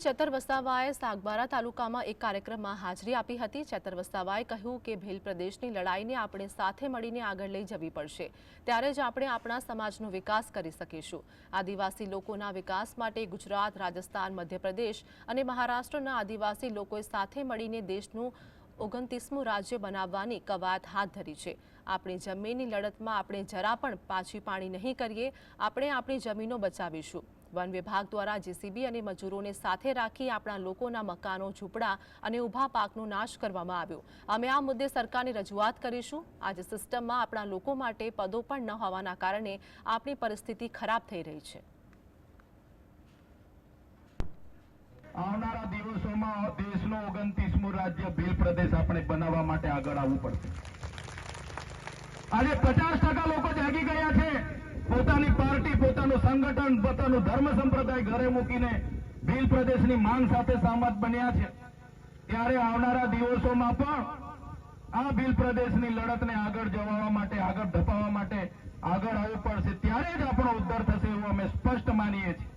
ચેતર વસાવાએ સાગબારા તાલુકામાં એક કાર્યક્રમમાં હાજરી આપી હતી। ચેતર વસાવાએ કહ્યું કે ભીલ પ્રદેશની લડાઈને આપણે સાથે મળીને આગળ લઈ જવી પડશે, ત્યારે જ આપણે આપણા સમાજનો વિકાસ કરી શકીશું। આદિવાસી લોકોના વિકાસ માટે ગુજરાત, રાજસ્થાન, મધ્યપ્રદેશ અને મહારાષ્ટ્રના આદિવાસી લોકોએ સાથે મળીને દેશનું 29મું રાજ્ય બનાવવાની કવાયત હાથ ધરી છે। આપણી જમીનની લડતમાં આપણે જરા પણ પાછી પાણી નહીં કરીએ, આપણે આપણી જમીનો બચાવીશું। वन विभाग द्वारा जेसीबी અને મજૂરોને સાથે રાખી આપણા લોકોના મકાનો, ઝૂંપડા અને ઊભા પાકનો નાશ કરવામાં આવ્યો। અમે આ મુદ્દે સરકારની રજૂઆત કરીશું। આજે સિસ્ટમમાં આપણા લોકો માટે પદો પણ ન હોવાના કારણે આપણી પરિસ્થિતિ ખરાબ થઈ રહી છે। આવનારા દિવસોમાં દેશનું 29મું રાજ્ય ભીલ પ્રદેશ આપણે બનાવવા માટે આગળ આવવું પડશે। આજે 50% લોકો જાગી ગયા છે। પોતાની પાર્ટી, પોતાનું સંગઠન, પોતાનું ધર્મ સંપ્રદાય ઘરે મૂકીને ભીલ પ્રદેશની માંગ સાથે સહમત બન્યા છે। ત્યારે આવનારા દિવસોમાં પણ આ ભીલ પ્રદેશની લડતને આગળ જવાવા માટે, આગળ ધપાવવા માટે આગળ આવવું પડશે। ત્યારે જ આપણો ઉદ્ધાર થશે એવું અમે સ્પષ્ટ માનીએ છીએ।